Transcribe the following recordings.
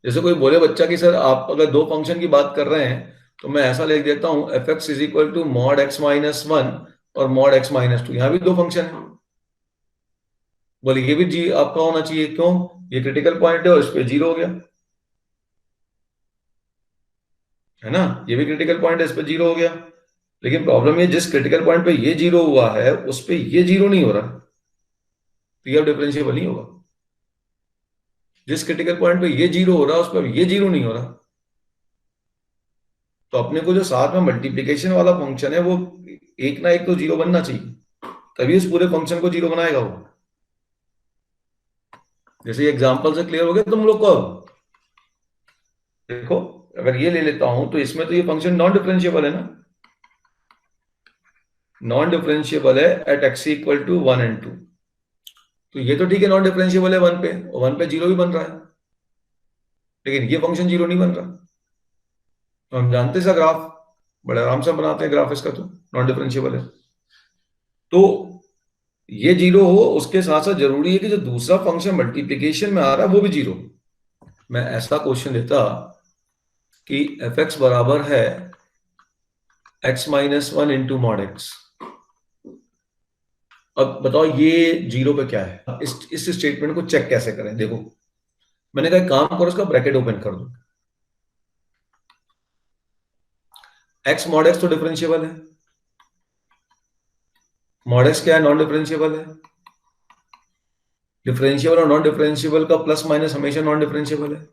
जैसे कोई बोले बच्चा कि सर आप अगर दो फंक्शन की बात कर रहे हैं तो मैं ऐसा लिख देता हूं F X is equal to mod X minus one और मॉड एक्स माइनस टू, यहां भी दो फंक्शन है। बोले ये भी जी आपका होना चाहिए, क्यों? ये क्रिटिकल पॉइंट है और इस पे जीरो हो गया, है ना? ये भी क्रिटिकल पॉइंट है, इस पे जीरो हो गया। लेकिन प्रॉब्लम ये, जिस क्रिटिकल पॉइंट पे ये जीरो हुआ है उस पे ये जीरो नहीं हो रहा, तो ये अब डिफरेंशिएबल नहीं होगा। जिस क्रिटिकल पॉइंट पे ये जीरो हो रहा है उस पर ये जीरो नहीं हो रहा, तो अपने को जो साथ में मल्टीप्लीकेशन वाला फंक्शन है वो एक ना एक तो जीरो बनना चाहिए, तभी उस पूरे फंक्शन को जीरो बनाएगा वो। जैसे एग्जांपल से क्लियर हो गया तुम लोग को? अब देखो, अगर ये ले लेता हूं तो इसमें तो ये फंक्शन नॉन डिफरेंशिएबल है ना, नॉन डिफरेंशिएबल है at X equal to one and two. तो ये तो ठीक है, नॉन डिफरेंशिएबल है वन पे, और वन पे जीरो भी बन रहा है, लेकिन ये फंक्शन जीरो नहीं बन रहा। तो हम जानते हैं इसका ग्राफ, बड़े आराम से बनाते हैं ग्राफ इसका, तो नॉन डिफरेंशिएबल है। तो ये जीरो हो, उसके साथ साथ जरूरी है कि जो दूसरा फंक्शन मल्टीप्लीकेशन में आ रहा है वो भी जीरो। मैं ऐसा क्वेश्चन लेता कि एफ एक्स बराबर है x minus one into mod x. अब बताओ ये जीरो पे क्या है, इस स्टेटमेंट को चेक कैसे करें? देखो, मैंने कहा काम करो, इसका ब्रैकेट ओपन कर दो। एक्स मॉड एक्स तो डिफरेंशिएबल है, मॉड एक्स क्या है? नॉन डिफरेंशिएबल है। डिफरेंशिएबल और नॉन डिफरेंशिएबल का प्लस माइनस हमेशा नॉन डिफरेंशिएबल है,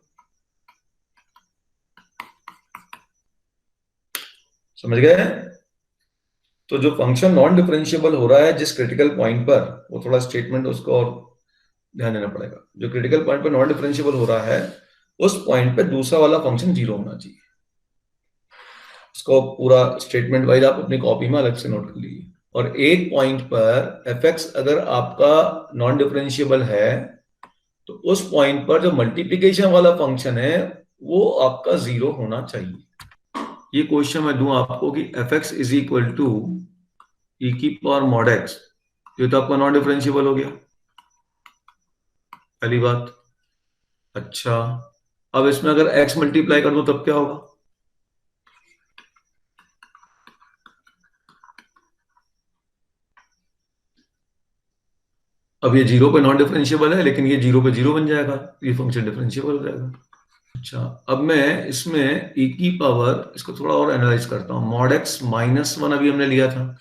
समझ गए? तो जो फंक्शन नॉन डिफरेंशिएबल हो रहा है जिस क्रिटिकल पॉइंट पर, वो थोड़ा स्टेटमेंट उसको और ध्यान देना पड़ेगा। जो क्रिटिकल पॉइंट पर नॉन डिफरेंशिएबल हो रहा है उस पॉइंट पे दूसरा वाला फंक्शन जीरो होना चाहिए। उसको पूरा स्टेटमेंट वाइज आप अपनी कॉपी में अलग से नोट कर लीजिए। और एक पॉइंट पर एफ एक्स अगर आपका नॉन डिफरेंशिएबल है तो उस पॉइंट पर जो मल्टीप्लीकेशन वाला फंक्शन है वो आपका जीरो होना चाहिए। ये क्वेश्चन मैं दूं आपको कि F X is equal to E की पावर मॉड एक्स, ये तो आपका नॉन डिफरेंशिएबल हो गया, पहली बात। अच्छा, अब इसमें अगर x मल्टीप्लाई कर दो तब क्या होगा? अब ये जीरो पे नॉन डिफरेंशिएबल है, लेकिन ये जीरो पे जीरो बन जाएगा, ये फंक्शन डिफरेंशिएबल हो जाएगा। अच्छा, अब मैं इसमें e की पावर, इसको थोड़ा और एनालाइज करता हूं। मॉड एक्स माइनस वन अभी हमने लिया था,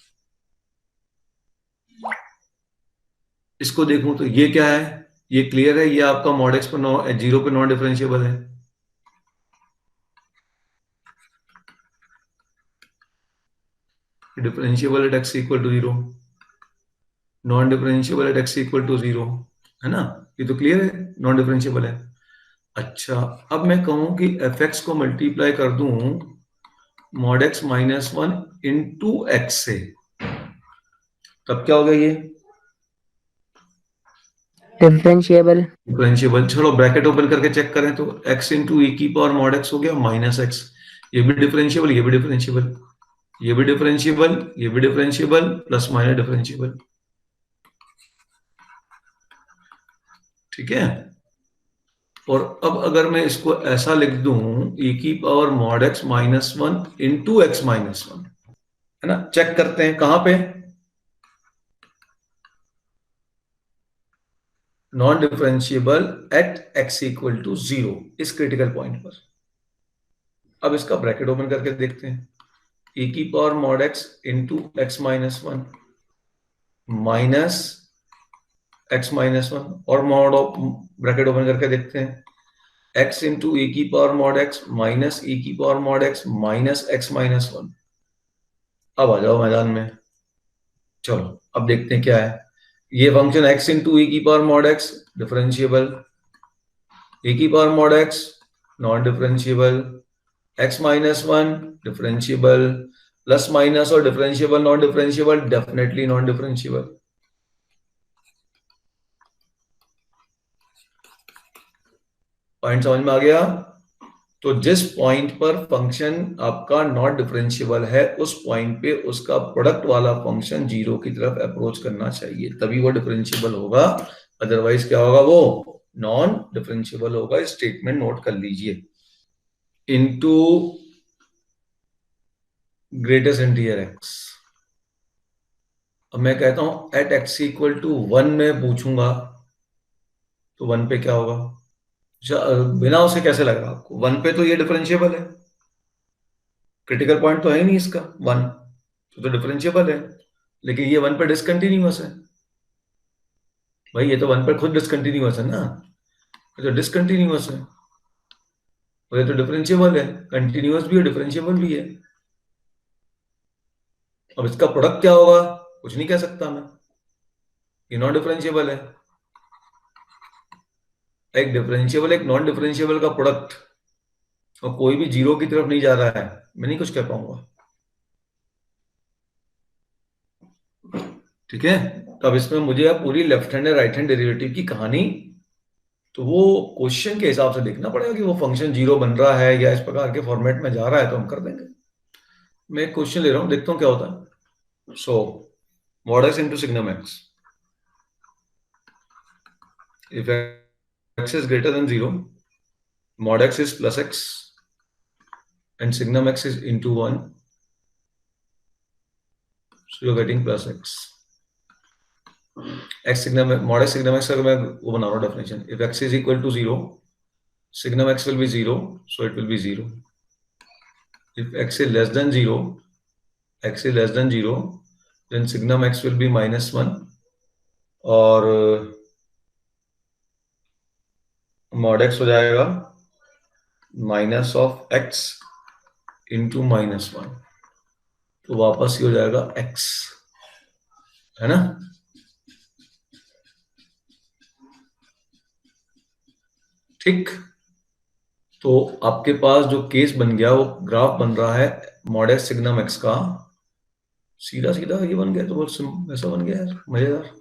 इसको देखूं तो ये क्या है? ये क्लियर है, ये आपका मॉड एक्स पर जीरो पे नॉन डिफरेंशिएबल है। Differentiable at X equal to zero, non differentiable at X equal to zero, है ना? ये तो क्लियर है, नॉन डिफरेंशिएबल है। अच्छा, अब मैं कहूं कि एफ एक्स को मल्टीप्लाई कर दूं mod X minus one into x से, तब क्या होगा? ये डिफरेंशिएबल। डिफरेंशिएबल। चलो ब्रैकेट ओपन करके चेक करें तो x इंटू ई की पावर मॉड एक्स हो गया माइनस एक्स, ये भी डिफरेंशिएबल, ये भी डिफरेंशिएबल, ये भी डिफरेंशिएबल, ये भी डिफरेंशिएबल, प्लस माइनस डिफरेंशिएबल। ठीक है। और अब अगर मैं इसको ऐसा लिख दूं e की power mod X minus one into X minus one, है ना? चेक करते हैं कहां पे, non differentiable at X equal to zero, इस क्रिटिकल पॉइंट पर। अब इसका ब्रैकेट ओपन करके देखते हैं, e की power mod x into X minus one minus x minus one, और मॉड ब्रैकेट ओपन करके देखते हैं x इंटू ई की पावर मॉड एक्स माइनस ई की power mod X minus x minus one. अब आ जाओ मैदान में, चलो अब देखते हैं क्या है। ये फंक्शन x इंटू ई की power mod X differentiable, e की power mod X non differentiable, x minus one differentiable, plus minus और differentiable non differentiable, definitely non differentiable. Point समझ में आ गया? तो जिस पॉइंट पर फंक्शन आपका नॉट डिफरेंशिएबल है उस पॉइंट पे उसका प्रोडक्ट वाला फंक्शन जीरो की तरफ अप्रोच करना चाहिए, तभी वो डिफरेंशिएबल होगा, अदरवाइज क्या होगा? वो नॉन डिफरेंशिएबल होगा, स्टेटमेंट नोट कर लीजिए, इनटू ग्रेटेस्ट इंटीजर एक्स। अब मैं कहता हूं एट एक्स इक्वल टू 1 में पूछूंगा तो 1 पे क्या होगा? बिना उसे कैसे लग रहा आपको? 1 पे तो ये डिफरेंशिएबल है, क्रिटिकल पॉइंट तो है ही नहीं इसका 1, तो डिफरेंशिएबल है, लेकिन ये 1 पे डिसकंटिन्यूअस है। भाई ये तो 1 पे खुद डिसकंटिन्यूअस है ना, ये तो डिसकंटिन्यूअस है, और ये तो डिफरेंशिएबल है, कंटिन्यूअस भी है डिफरेंशिएबल भी है। अब इसका प्रोडक्ट क्या होगा? कुछ नहीं कह सकता मैं, ये नॉन डिफरेंशिएबल है। एक डिफरेंशिएबल एक नॉन डिफरेंशिएबल का प्रोडक्ट, और कोई भी जीरो की तरफ नहीं जा रहा है, मैं नहीं कुछ कह पाऊंगा। ठीक है, तो अब इसमें मुझे अब पूरी left hand right hand derivative की कहानी, तो वो क्वेश्चन के हिसाब से देखना पड़ेगा कि वो फंक्शन जीरो बन रहा है या इस प्रकार के फॉर्मेट में जा रहा है, तो हम कर देंगे। मैं एक क्वेश्चन ले रहा हूं, देखता हूं क्या होता है। सो mod x into signum x, if x is greater than 0, mod x is plus x and signum x is into 1, so you're getting plus x. x signum mod x signum x का मैं वो बना रहा हूँ definition, if x is equal to 0, signum x will be 0, so it will be 0. If x is less than 0, then signum x will be -1, और mod x हो जाएगा minus of x into -1, तो वापस ही हो जाएगा x, है ना। ठीक, तो आपके पास जो केस बन गया वो ग्राफ बन रहा है mod x सिग्नम x का, सीधा सीधा ये बन गया, तो बहुत ऐसा बन गया यार, मजेदार।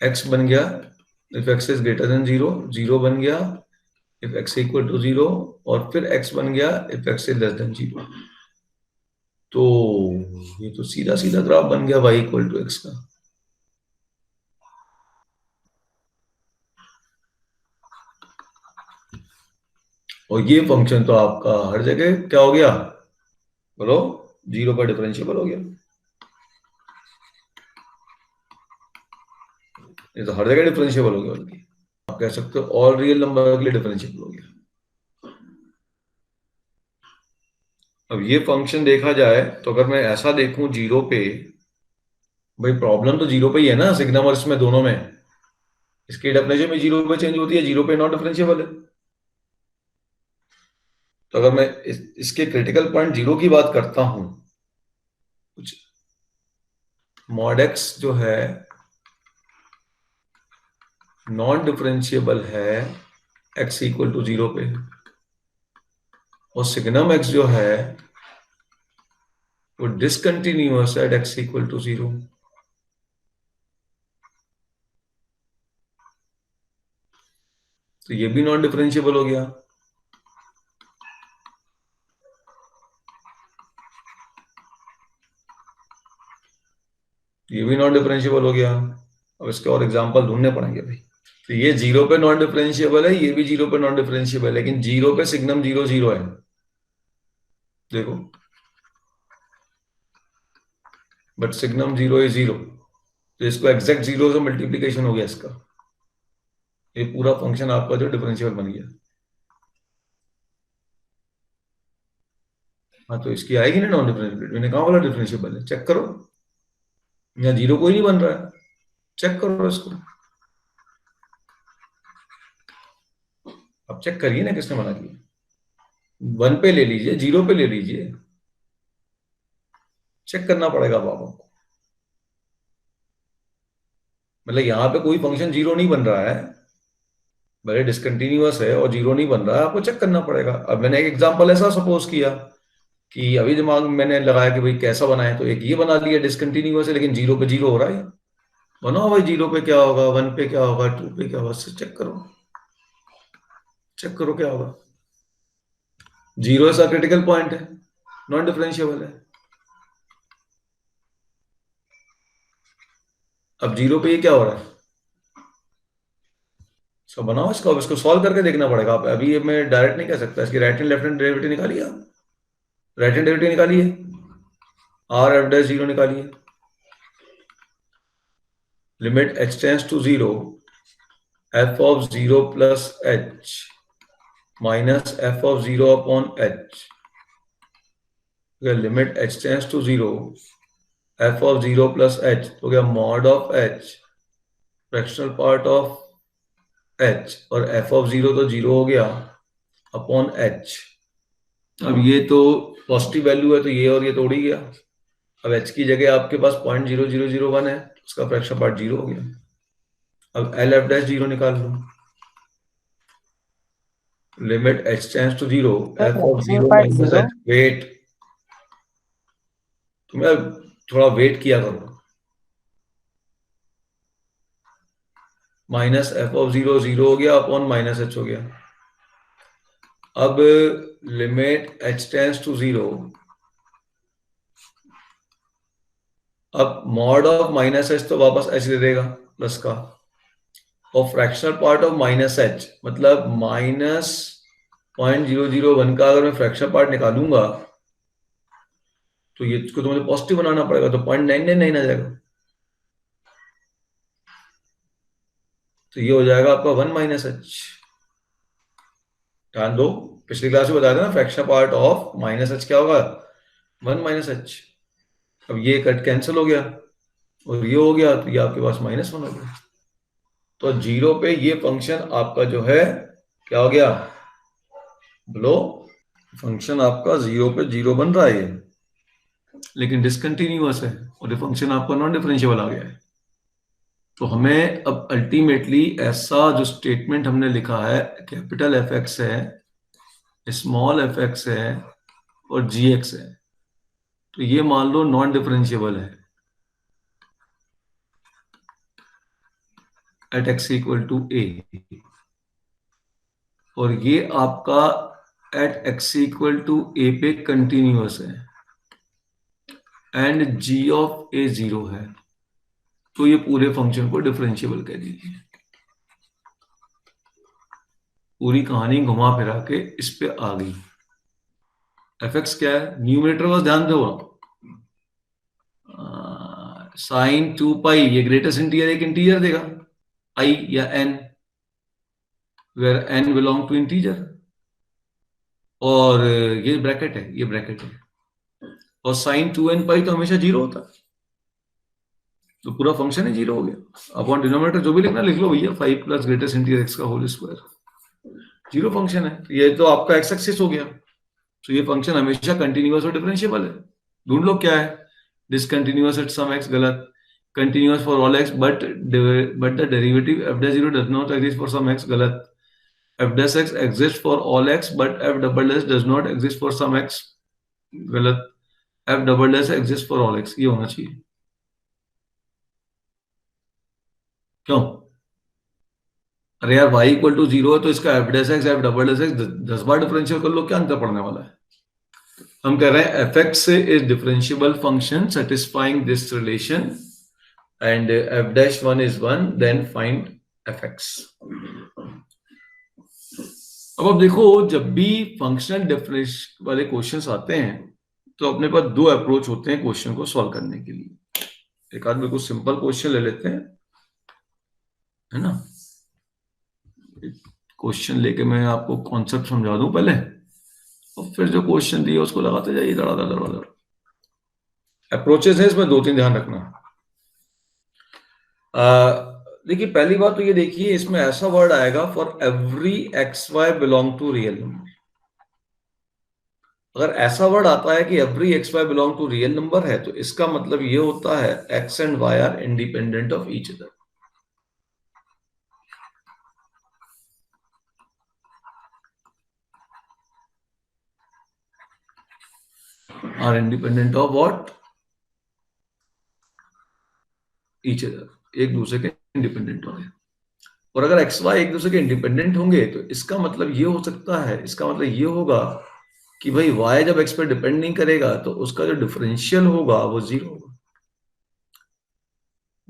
x बन गया if x is greater than 0, 0 बन गया इफ x इक्वल टू 0, और फिर x बन गया if x is less than 0। तो ये तो सीधा सीधा ग्राफ बन गया y इक्वल टू x का। और ये फंक्शन तो आपका हर जगह क्या हो गया, बोलो, 0 पर डिफरेंशिएबल हो गया। ये तो हर जगह डिफरेंशिएबल हो गया, बल्कि आप कह सकते हो ऑल रियल नंबर के लिए डिफरेंशिएबल हो गया। अब ये फंक्शन देखा जाए तो अगर मैं ऐसा देखूं 0 पे, भाई प्रॉब्लम तो 0 पे ही है ना, सिग्नम और इसमें दोनों में, इसकी डेफिनेशन में 0 पे चेंज होती है, 0 पे नॉट डिफरेंशिएबल है। तो अगर मैं इसके क्रिटिकल पॉइंट 0 की बात करता हूं, कुछ mod x जो है नॉन डिफरेंशिएबल है x इक्वल टू 0 पे, और सिग्नम x जो है वो डिसकंटिन्यूअस है एट x इक्वल टू 0, तो ये भी नॉन डिफरेंशिएबल हो गया। ये भी नॉन डिफरेंशिएबल हो गया। अब इसके और एग्जांपल ढूंढने पड़ेंगे भाई। तो ये 0 पे नॉन डिफरेंशिएबल है, ये भी 0 पे नॉन डिफरेंशिएबल है, लेकिन 0 पे सिग्नम 0 0 है, देखो, बट सिग्नम 0 है 0, तो इसको एग्जैक्ट 0 से मल्टीप्लीकेशन हो गया इसका, ये पूरा फंक्शन आपका जो डिफरेंशिएबल बन गया। हाँ, तो इसकी आएगी ना नॉन डिफरेंशिएबल, मैंने कहा बोला डिफरेंशिएबल है, चेक करो, यहाँ 0 कोई नहीं बन रहा है, चेक करो इसको, अब चेक करिए ना किसने मना किया। 1 पे ले लीजिए, 0 पे ले लीजिए, चेक करना पड़ेगा अब आपको। मतलब यहाँ पे कोई फंक्शन 0 नहीं बन रहा है, भले डिसकंटिन्यूअस है और 0 नहीं बन रहा है, आपको चेक करना पड़ेगा। अब मैंने एक एग्जांपल ऐसा सपोज किया कि अभी दिमाग में मैंने लगाया कि भाई कैसा बनाए, तो एक ये बना लिया डिसकंटिन्यूअस है लेकिन 0 पे 0 हो रहा है, बनाओ भाई 0 पे क्या होगा, 1 पे क्या होगा, 2 पे क्या होगा, चेक करो, चेक करो क्या होगा। 0 ऐसा क्रिटिकल पॉइंट है, नॉन डिफरेंशिएबल है। अब 0 पे ये क्या हो रहा है, तो बनाओ इसका, अब इसको सॉल्व करके देखना पड़ेगा। आप अभी मैं डायरेक्ट नहीं कह सकता, इसकी right hand left hand derivative निकालिए, राइट हैंड डेरिवेटिव निकालिए, आर एफ डैश जीरो निकालिए, limit h tends to zero f of zero plus h minus f of zero upon h, limit h tends to zero f of zero plus h तो क्या mod of h fractional part of h, और f of zero तो zero हो गया upon h। अब ये तो positive value है तो ये और ये तोड़ ही गया। अब h की जगह आपके पास 0.0001 है, उसका फ्रैक्शनल पार्ट जीरो हो गया। अब एल एफ डैश जीरो निकाल लो, limit h tends to zero f of zero minus h, wait, तुम्हें थोड़ा वेट किया करो, minus F of zero zero हो गया अपॉन माइनस h हो गया। अब limit h tends to zero, अब मॉड ऑफ माइनस h तो वापस h दे देगा प्लस का, और fractional part of minus h मतलब माइनस 0.001 का अगर मैं फ्रैक्शनल पार्ट निकालूंगा तो ये इसको तो मुझे पॉजिटिव बनाना पड़ेगा, तो 0.999 आ जाएगा, तो ये हो जाएगा आपका 1 माइनस h। ध्यान दो, पिछली क्लास में बताया था ना, fractional part of minus h क्या होगा, 1 माइनस h। अब ये कट कैंसिल हो गया और ये हो गया, तो ये आपके पास -1 हो गया। तो जीरो पे ये फंक्शन आपका जो है क्या हो गया, बोलो, फंक्शन आपका जीरो पे जीरो बन रहा है लेकिन डिसकंटिन्यूअस है, और ये फंक्शन आपका नॉन डिफरेंशिएबल आ गया है। तो हमें अब अल्टीमेटली ऐसा जो स्टेटमेंट हमने लिखा है, कैपिटल एफ एक्स है, स्मॉल एफ एक्स है और जी एक्स है, तो ये मान लो नॉन डिफरेंशिएबल है at X equal to A, और ये आपका at X equal to A पे कंटिन्यूअस है and G of A zero है, तो ये पूरे फंक्शन को डिफरेंशिएबल कह दीजिए। पूरी कहानी घुमा फिरा के इस पे आ गई। एफ एक्स क्या है, न्यूमरेटर बस ध्यान दो, साइन 2 पाई, ये ग्रेटेस्ट इंटीजर एक इंटीजर देगा आई या N, where N belong to integer, और ये ब्रैकेट है, ये ब्रैकेट है, और साइन 2n पाई तो हमेशा जीरो होता है, तो पूरा फंक्शन ही जीरो हो गया। अपॉन डिनोमिनेटर जो भी लिखना लिख लो भैया, 5 प्लस ग्रेटेस्ट इंटीजर एक्स का होल स्क्वायर, जीरो फंक्शन है, ये तो आपका एक्स एक्सिस हो गया, तो ये फंक्शन हमेशा कंटिन्यूअस और डिफरेंशिएबल है। ढूंढ लो क्या है, डिसकंटिन्यूअस एट सम एक्स गलत, continuous for all X but the derivative F dash zero does not exist for some X गलत, F dash X exist for all X but F double dash does not exist for some X गलत, F double dash exist for all X, ये होना चाहिए। क्यों, अरे यार y equal to zero है तो इसका F dash x F double dash x 10 बार डिफरेंशियल कर लो, क्या अंतर पड़ने वाला है। हम कह रहे हैं F X is differentiable function satisfying this relation and F dash 1 is 1, then find F X. अब आप देखो, जब भी फंक्शनल डिफरेंशियल वाले क्वेश्चंस आते हैं तो अपने पास दो अप्रोच होते हैं क्वेश्चन को सॉल्व करने के लिए। एक आदमी को सिंपल क्वेश्चन ले लेते हैं, है ना, क्वेश्चन लेके मैं आपको कॉन्सेप्ट समझा दूं पहले, और फिर जो क्वेश्चन दिए उसको लगाते जाइए धड़ाधड़ धड़ाधड़। अप्रोचेस है इसमें, 2-3 ध्यान रखना। देखिए पहली बात तो ये देखिए, इसमें ऐसा वर्ड आएगा for every x Y belong to real number. अगर ऐसा वर्ड आता है कि every x Y belong to real number है, तो इसका मतलब ये होता है X and Y are independent of each other. Are independent of what, each other, एक दूसरे के इंडिपेंडेंट होंगे। और अगर एक्स वाई एक दूसरे के इंडिपेंडेंट होंगे तो इसका मतलब ये हो सकता है, इसका मतलब ये होगा कि भाई y जब x पर डिपेंड नहीं करेगा तो उसका जो डिफरेंशियल होगा वो जीरो होगा।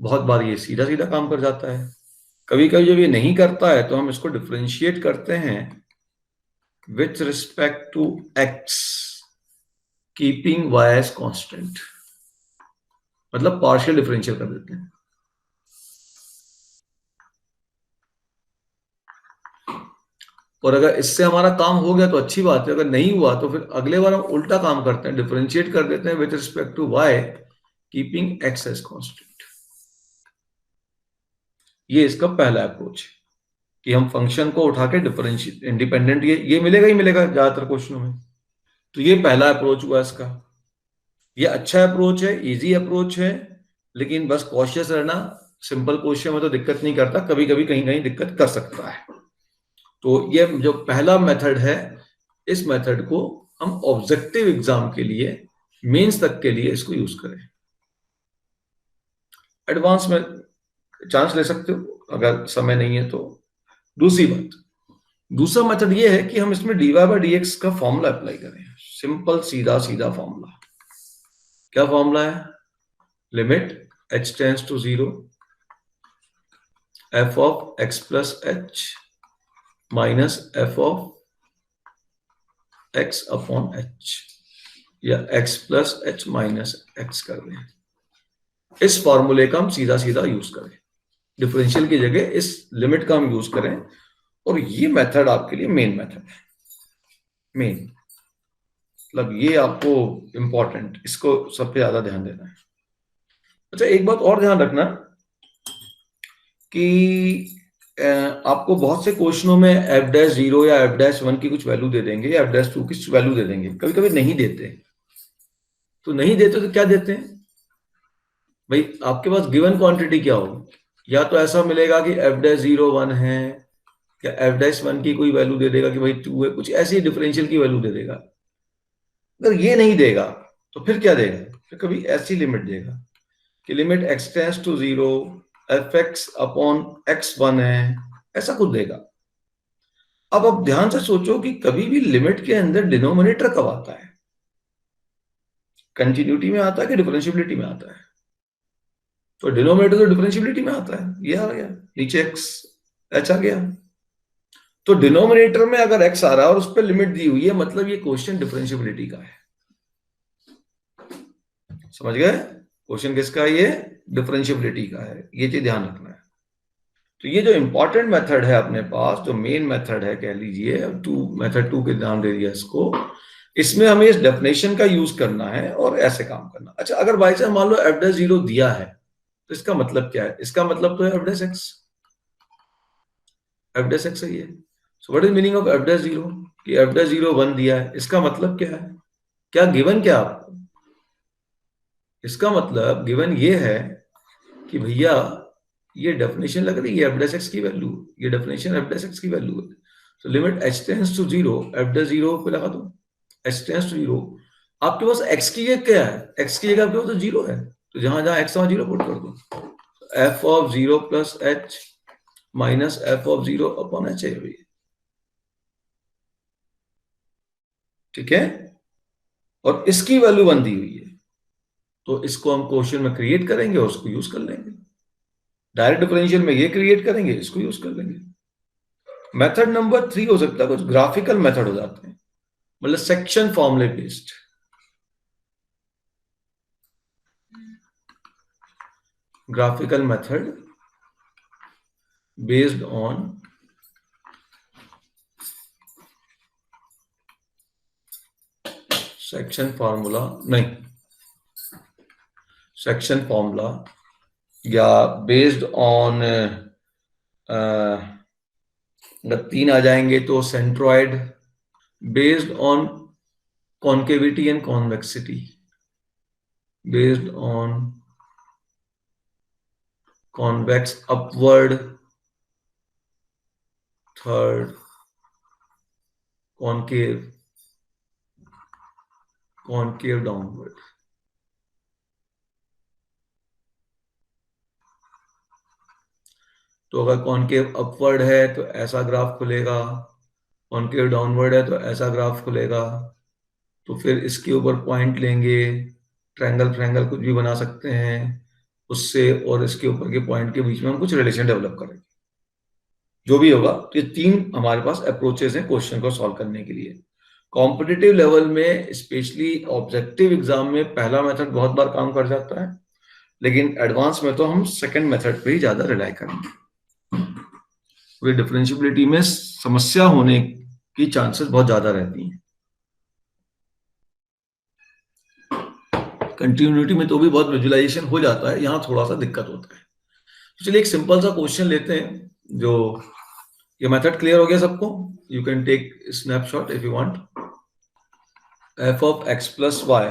बहुत बार ये सीधा सीधा काम कर जाता है, कभी कभी जब ये नहीं करता है तो हम इसको डिफरेंशिएट करते हैं with respect to X, keeping y as constant, मतलब पार्शियल डिफरेंशियल कर देते हैं। और अगर इससे हमारा काम हो गया तो अच्छी बात है, अगर नहीं हुआ तो फिर अगले बार हम उल्टा काम करते हैं, डिफरेंशिएट कर देते हैं with respect to y, keeping x as constant. ये इसका पहला अप्रोच है कि हम फंक्शन को उठा के डिफरेंशिएट इंडिपेंडेंट, ये मिलेगा ही मिलेगा ज्यादातर क्वेश्चनों में। तो ये पहला अप्रोच हुआ इसका। ये अच्छा अप्रोच है, इजी अप्रोच है, लेकिन बस कॉशियस रहना। सिंपल क्वेश्चन में तो दिक्कत नहीं करता, कभी कभी कहीं कहीं दिक्कत कर सकता है। तो ये जो पहला मेथड है, इस मेथड को हम ऑब्जेक्टिव एग्जाम के लिए, मेंस तक के लिए इसको यूज करें। एडवांस में चांस ले सकते हो अगर समय नहीं है तो। दूसरी बात, दूसरा मेथड ये है कि हम इसमें dy बाई डी एक्स का फॉर्मूला अप्लाई करें। सिंपल सीधा सीधा फॉर्मूला। क्या फॉर्मूला है? Limit h tends to 0 f of x plus h minus f of x upon h, या x plus h minus x कर दें। इस फॉर्मूले का हम सीधा सीधा यूज करें, डिफरेंशियल की जगह इस लिमिट का हम यूज करें। और ये मेथड आपके लिए मेन मेथड है। मेन मतलब ये आपको इंपॉर्टेंट, इसको सबसे ज्यादा ध्यान देना है। अच्छा, एक बात और ध्यान रखना कि आपको बहुत से क्वेश्चनों में f'0 या f'1 की कुछ वैल्यू दे देंगे या f'2 की वैल्यू दे देंगे, कभी कभी नहीं देते। तो नहीं देते तो क्या देते हैं भाई? आपके पास गिवन क्वांटिटी क्या होगी? या तो ऐसा मिलेगा कि f'0 1 है, या f'1 की कोई वैल्यू दे देगा कि भाई 2 है, कुछ ऐसी डिफरेंशियल की वैल्यू दे देगा। अगर ये नहीं देगा तो फिर क्या देगा? फिर कभी ऐसी लिमिट देगा कि limit x tends to 0 fx upon x1 है, ऐसा कुछ देगा। अब ध्यान से सोचो कि कभी भी लिमिट के अंदर डिनोमिनेटर कब आता है? कंटिन्यूटी में आता है कि डिफरेंशियबिलिटी में आता है? तो डिनोमिनेटर तो डिफरेंशियबिलिटी में आता है, ये आ गया नीचे x h आ गया। तो डिनोमिनेटर में अगर x आ रहा है और उस पर लिमिट दी हुई है, मतलब ये क्वेश्चन डिफरेंशियबिलिटी का है। समझ गए? क्वेश्चन किसका है? ये डिफरेंशियबिलिटी का है। ये चीज ध्यान रखना है। तो ये जो इंपॉर्टेंट मेथड है अपने पास, जो मेन मेथड है कह लीजिए, मेथड 2 के नाम दे दिया इसको, इसमें हमें इस डेफिनेशन का यूज करना है और ऐसे काम करना। अच्छा, अगर बाई चांस मान लो f'0 दिया है तो इसका मतलब क्या है? इसका मतलब तो है f'(x), f'(x) है ये। So what is meaning of f'0? कि f'0 1 दिया है, इसका मतलब क्या है? क्या गिवन क्या आपको? इसका मतलब गिवन ये है कि भैया ये डेफिनेशन लग रही है f'(x) की वैल्यू, ये डेफिनेशन f'(x) की वैल्यू है। तो limit h tends to 0 f'0 पे लगा दो, h टेंड्स टू 0। आपके पास x की जगह क्या है? x की जगह आपके पास तो 0 है, तो जहां जहां x वहां 0 पुट कर दो। f of 0 plus h minus f of 0 upon h है भैया। ठीक है? और इसकी वैल्यू 1 दी हुई है, तो इसको हम क्वेश्चन में क्रिएट करेंगे और उसको यूज कर लेंगे। डायरेक्ट डिफरेंशियल में ये क्रिएट करेंगे, इसको यूज कर लेंगे। मेथड नंबर 3 हो सकता है कुछ ग्राफिकल मेथड हो जाते हैं, मतलब सेक्शन फॉर्मूले based. Graphical method based on section formula, नहीं, सेक्शन फॉर्मूला, या बेस्ड ऑन, अगर 3 आ जाएंगे तो centroid, based on concavity and convexity, based on convex upward, third concave, concave downward। तो अगर कॉन्केव अपवर्ड है तो ऐसा ग्राफ खुलेगा, कॉन्केव डाउनवर्ड है तो ऐसा ग्राफ खुलेगा। तो फिर इसके ऊपर पॉइंट लेंगे, ट्रायंगल ट्रायंगल कुछ भी बना सकते हैं उससे, और इसके ऊपर के पॉइंट के बीच में हम कुछ रिलेशन डेवलप करेंगे। जो भी होगा। तो ये 3 हमारे पास अप्रोचेस हैं क्वेश्चन को सॉल्व करने के लिए। कॉम्पिटिटिव लेवल में, स्पेशली ऑब्जेक्टिव एग्जाम में, पहला मेथड बहुत बार काम कर जाता है, लेकिन एडवांस में तो हम सेकंड मेथड पे ही ज्यादा रिलाई करेंगे। डिफरेंशियबिलिटी में समस्या होने की चांसेस बहुत ज्यादा रहती हैं। कंटिन्यूटी में तो भी बहुत विजुअलाइजेशन हो जाता है, यहां थोड़ा सा दिक्कत होता है। तो चलिए एक सिंपल सा क्वेश्चन लेते हैं। जो ये मेथड क्लियर हो गया सबको? You can take snapshot if you want. f of x plus y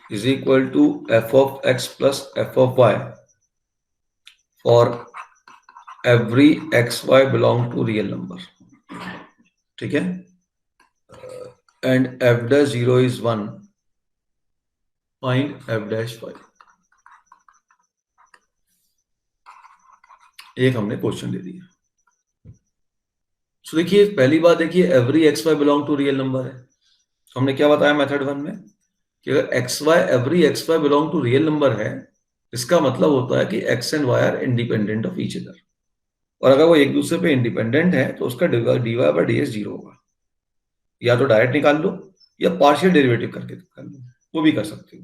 is equal to f of x plus f of y for every xy belong to real number. ठीक है? And f dash 0 is 1. Find f dash y. एक हमने question दे दिया। तो देखिए पहली बात, देखिए every x Y belong to real number है। हमने क्या बताया मेथड 1 में कि अगर x y, every x Y belong to real number है, इसका मतलब होता है कि x and Y are independent of each other. और अगर वो एक दूसरे पे इंडिपेंडेंट है तो उसका dy बाय dx 0 होगा। या तो डायरेक्ट निकाल लो या पार्शियल डेरिवेटिव करके निकाल लो, वो भी कर सकते हो।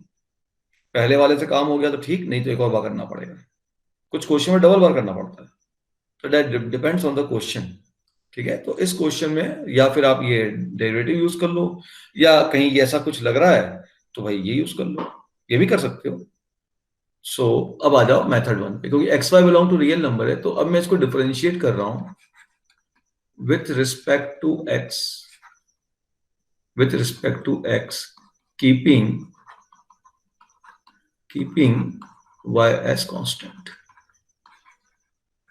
पहले वाले से काम हो गया तो ठीक, नहीं तो एक और बार करना पड़ेगा। कुछ क्वेश्चन में डबल बार करना पड़ता है, तो that depends on the question. ठीक है, तो इस क्वेश्चन में या फिर आप ये डेरिवेटिव यूज कर लो, या कहीं ऐसा कुछ लग रहा है तो भाई ये यूज कर लो, ये भी कर सकते हो। सो अब आ जाओ मेथड 1 पे, क्योंकि x Y belong to real number है, तो अब मैं इसको डिफरेंशिएट कर रहा हूं with respect to x, keeping y as constant।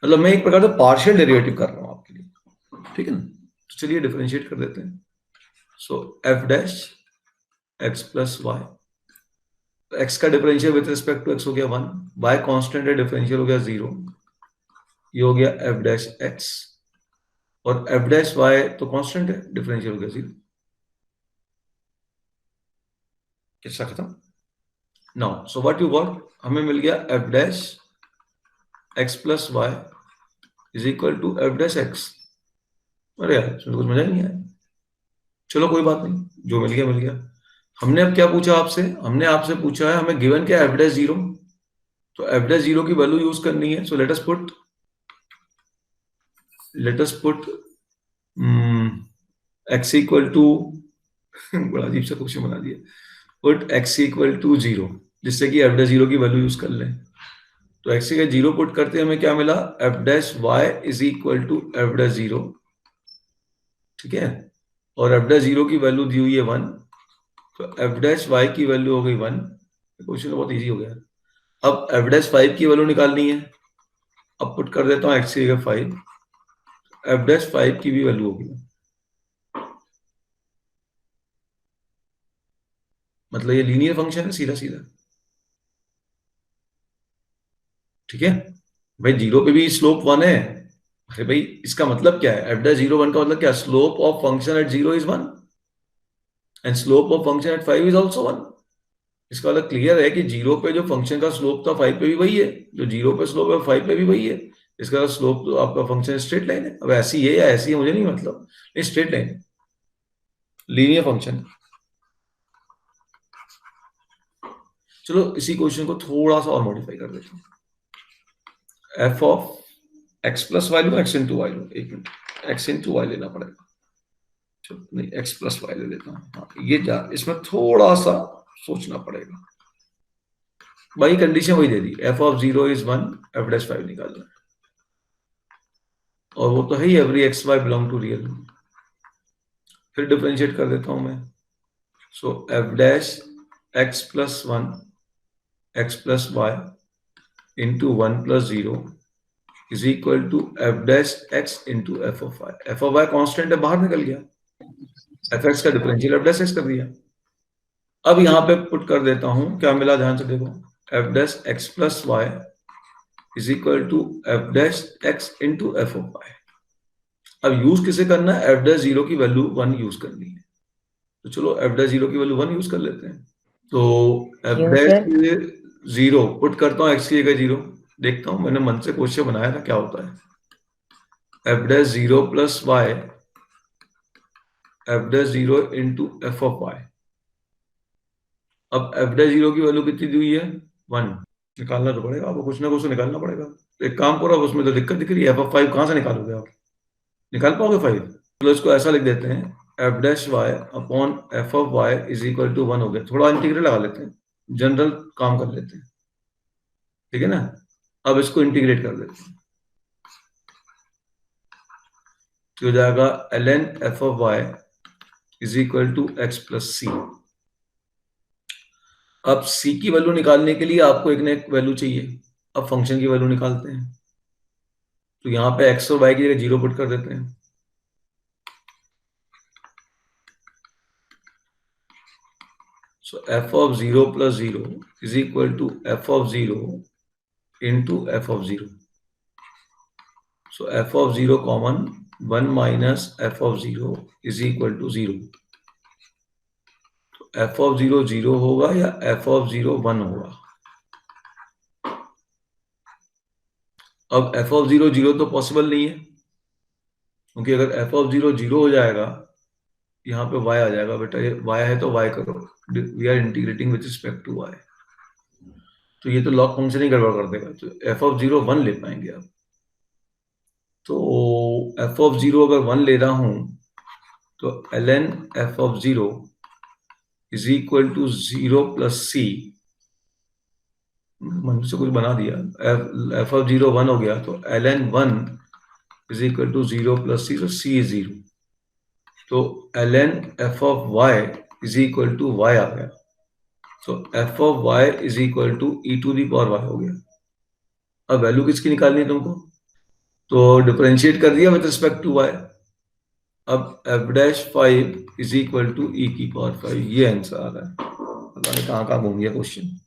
मतलब मैं एक प्रकार से पार्शियल डेरिवेटिव कर रहा हूं आपके लिए, ठीक है ना। तो चलिए डिफरेंशिएट कर देते हैं। So f dash x plus y, x का differential with respect to x हो गया 1, y कांस्टेंट है, डिफरेंशियल हो गया 0, ये हो गया f डैश x, और f डैश y तो कांस्टेंट है, डिफरेंशियल हो गया 0। किसका खत्म? Now so what you got, हमें मिल गया f dash x plus y is equal to f dash x। अरे यार इसमें तो कुछ मजा ही नहीं आया। चलो कोई बात नहीं, जो मिल गया मिल गया। हमने अब क्या पूछा आपसे? हमने आपसे पूछा है, हमें गिवन क्या है, f डैश 0। तो f डैश 0 की वैल्यू यूज करनी है। So let us put x equal to बड़ा अजीब सा क्वेश्चन बना दिया। पुट x इक्वल टू 0, जिससे कि f डैश 0 की वैल्यू यूज कर लें। तो x के 0 पुट करते हमें क्या मिला, f dash y is equal to f dash 0। ठीक है, और f डैश 0 की वैल्यू दी हुई है 1, तो f डैश y की वैल्यू हो गई 1। क्वेश्चन तो बहुत इजी हो गया। अब f डैश 5 की वैल्यू निकालनी है। अब पुट कर देता हूँ x की जगह 5, f डैश 5 की भी वैल्यू होगी, मतलब ये लीनियर फंक्शन है सीधा सीधा। ठीक है भाई, 0 पे भी स्लोप 1 है। अरे भाई इसका मतलब क्या है, f डैश 0 1 का मतलब क्या, slope of function at 0 is 1 and slope of function at 5 is also 1। इसका मतलब क्लियर है कि 0 पे जो फंक्शन का स्लोप था 5 पे भी वही है, जो 0 पे स्लोप है 5 पे भी वही है। इसका स्लोप तो आपका फंक्शन स्ट्रेट लाइन है। अब ऐसी है या ऐसी है मुझे नहीं मतलब, स्ट्रेट लाइन लीनियर फंक्शन। चलो इसी क्वेश्चन को थोड़ा सा और मॉडिफाई कर देते हैं। F of X plus Y लो, एक्स इंटू वाई लो। एक मिनट, एक्स इंटू वाई लेना पड़ेगा। चलो नहीं, एक्स प्लस वाई ले लेता हूँ। हाँ, ये जा, इसमें थोड़ा सा सोचना पड़ेगा। भाई कंडीशन वही दे दी, F of 0 is 1, F dash 5 निकालना है, और वो तो है ही every x Y belong to real. फिर डिफरेंशिएट कर देता हूं मैं। So F dash x plus 1 X plus Y into 1 plus 0 is equal to F dash x into F of Y. F of Y constant है, बाहर निकल गया, F X का डिफरेंशियल एफ डैश एक्स कर दिया। अब यहां पे पुट कर देता हूं, क्या मिला ध्यान से देखो, f dash x plus y is equal to F dash x into F of y. अब यूज किसे करना है, एफ डैश 0 की वैल्यू 1 यूज करनी है। तो चलो एफ डैश 0 की वैल्यू 1 यूज कर लेते हैं। तो एफ डैश 0 पुट करता हूँ, एक्स की जगह 0, देखता हूँ, मैंने मन से क्वेश्चन बनाया था क्या होता है। F dash 0 plus y f dash 0 into F of y. अब एफ डैश 0 की वैल्यू कितनी दी हुई है 1, निकालना तो पड़ेगा आपको, कुछ ना कुछ तो निकालना पड़ेगा। एक काम करो, अब उसमें तो दिक्कत दिख रही है, एफ ऑफ 5 कहां से निकालोगे आप, निकाल पाओगे 5? तो इसको ऐसा लिख देते हैं, f dash y upon f of Y is equal to 1 हो गया। थोड़ा इंटीग्रल लगा लेते हैं, जनरल काम कर लेते हैं, ठीक है ना। अब इसको इंटीग्रेट कर लेते हैं, तो हो जाएगा ln F of Y is equal to X plus C. अब c की वैल्यू निकालने के लिए आपको एक ना एक वैल्यू चाहिए। अब फंक्शन की वैल्यू निकालते हैं, तो यहां पे x और y की जगह 0 पुट कर देते हैं। So f of 0 plus 0 is equal to f of 0 into f of 0. So f of 0 common 1 minus f of 0 is equal to 0. तो f of 0 0 होगा या f of 0 1 होगा? अब f of 0 0 तो पॉसिबल नहीं है, क्योंकि अगर f of 0 0 हो जाएगा, यहाँ पे y आ जाएगा। बेटा ये y है तो y करो, we are integrating with respect to y, तो ये तो लॉग फंक्शन ही गड़बड़ कर देगा। तो f of 0 1 ले पाएंगे आप। तो f of 0 अगर 1 ले रहा हूं तो ln f of 0 is equal to 0 plus C, मन से कुछ बना दिया, f of 0 1 हो गया, तो ln 1 is equal to 0 plus C, तो c इज 0। तो ln f of y is equal to y आ गया, तो f of y is equal to e to the power y हो गया। अब वैल्यू किसकी निकालनी है तुमको, तो डिफरेंशिएट कर दिया विद रिस्पेक्ट टू y। अब f dash 5 is equal to e की पावर 5, ये आंसर आ रहा है। पता नहीं कहाँ कहाँ घूम गया क्वेश्चन।